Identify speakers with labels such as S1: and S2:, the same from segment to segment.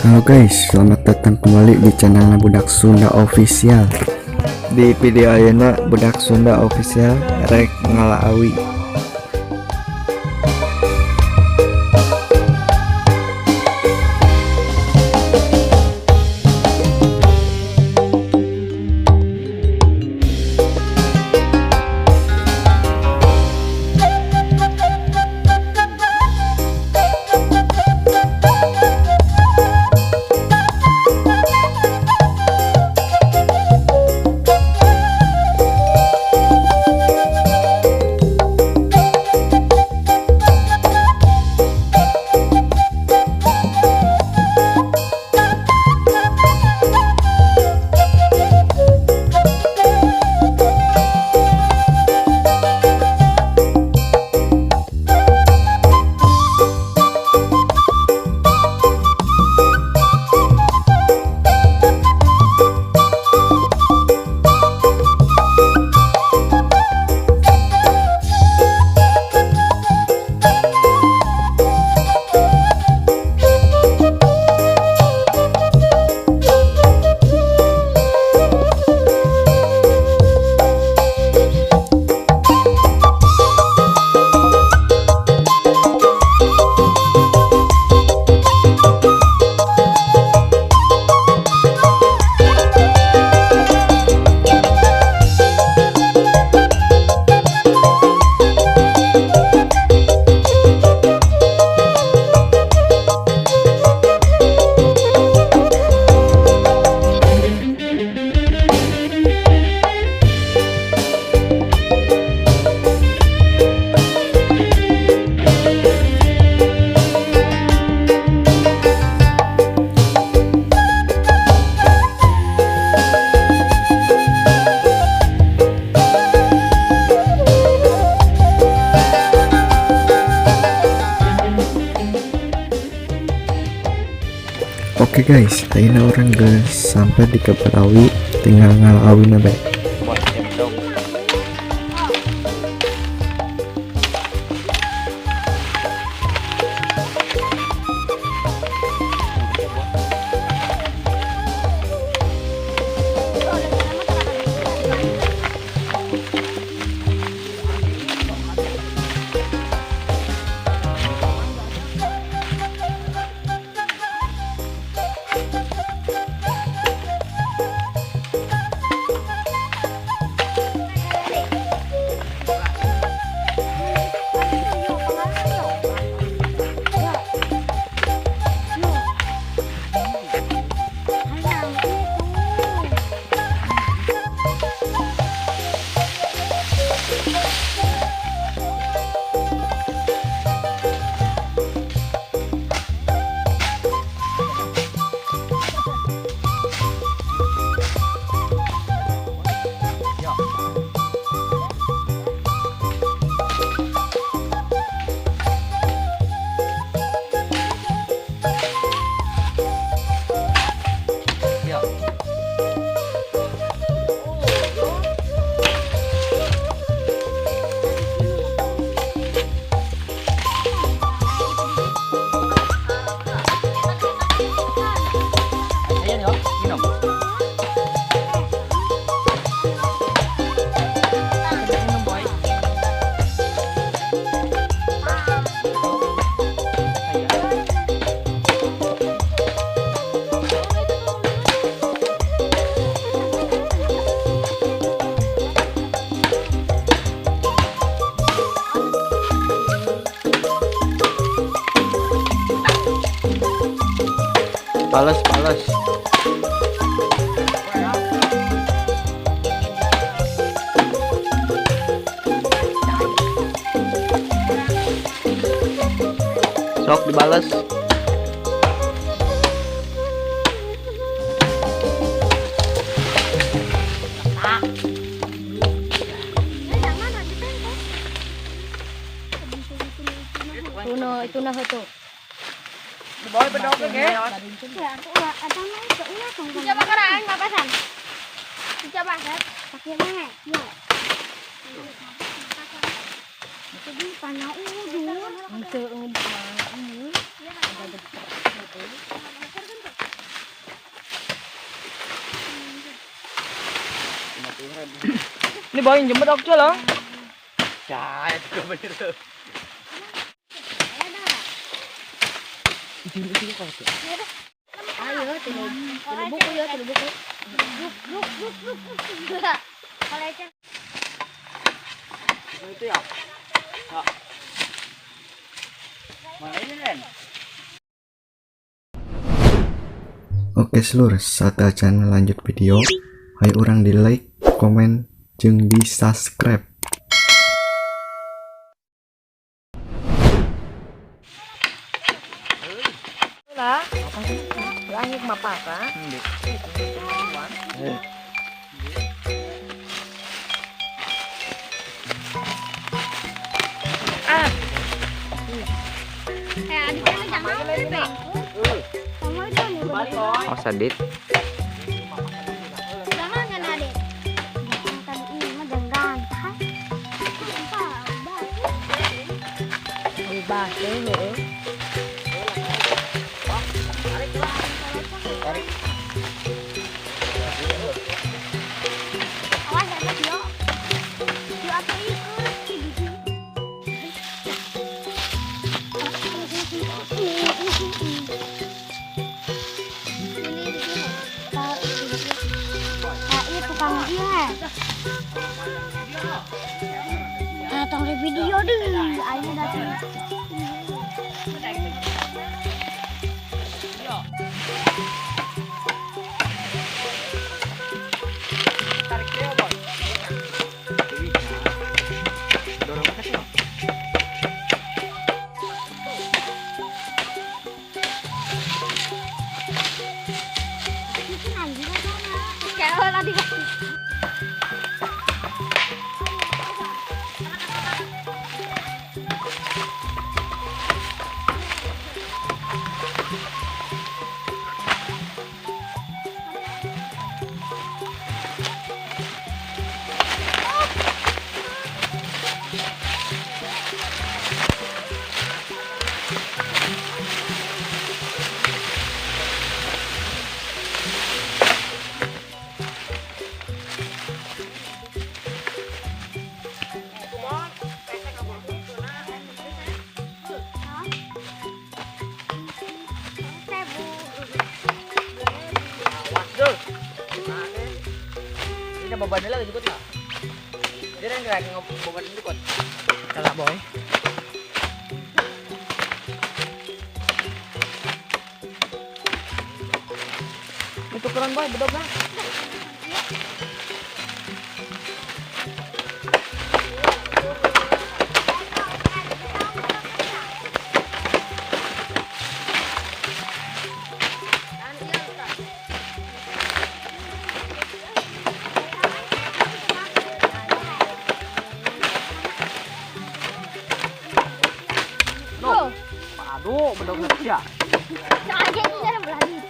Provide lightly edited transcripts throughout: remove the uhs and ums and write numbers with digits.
S1: Halo guys, selamat datang kembali di channel Budak Sunda Official. Di video ayeuna Budak Sunda Official rek ngalaawi. Oke guys, ayeuna orang geus sampai di Keperawi, tinggal ngalaawina bae. Pales. Sok dibales.
S2: Itu nah itu.
S3: Boy bedog ke?
S2: Coba kerang ngapasan? Coba kan? Pakai mana? Ya. Jadi panau dulu. Untuk
S3: Ini boy jemput aku loh. Ya, itu bener tuh. Itu kau tuh.
S2: Ayo, tidur buku ya, tidur buku. Luk. Kalau aja.
S3: Itu ya. Ya. Mana ini Ren?
S1: Oke seluruh, saat acan lanjut video, hai orang di like, komen, jeung di subscribe.
S3: Lah, langit mapaka. Ah,
S2: Adiknya jangan mau bebek. Kamu itu nih.
S3: balik boy.
S4: Oh sadit.
S2: Jangan kan adik. Tadi ini mah jangan.
S3: Bebas deh.
S2: Awas ada dia. Dia apa ikut? Tukang dia. Tong di video deh. Ayo datang.
S3: Tarik dia boy. Dorong ke sini.
S2: Kayak tadi.
S3: Duh. Ini beban lagi jemput lah. Dia yang gerak beban jemput. Kalah boy. Itu keren boy, bedok nah.
S2: Oh,
S3: Aduh, bedok nah ya.
S2: aja ini ada berani.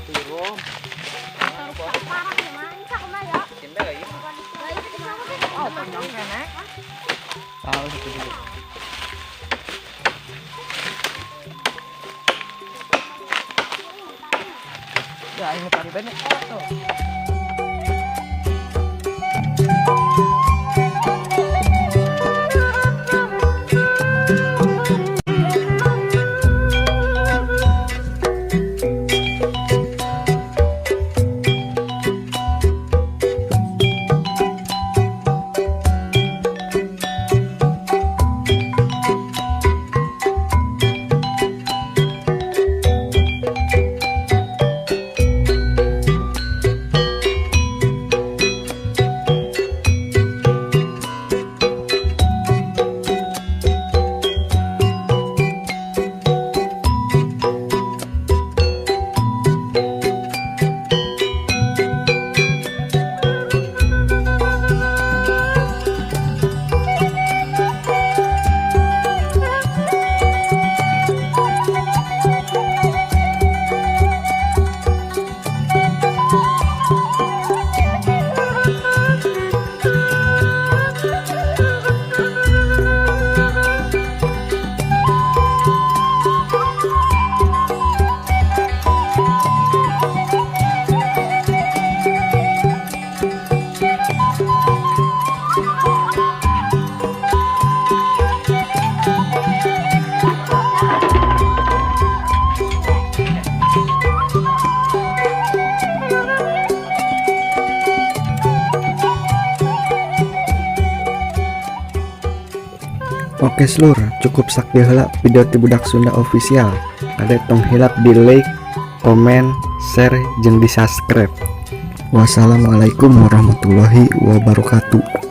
S3: Turun.
S2: Parah gimana? Bisa kemana ya?
S3: Timbe lagi. Oh, panjang kan eh? Tahu situ dulu. Ya, ini tadi banyak tuh.
S1: Oke seluruh, cukup sakti heula video ti Budak Sunda official. Ada tong hilap di like, komen, share, jeung di subscribe. Wassalamualaikum warahmatullahi wabarakatuh.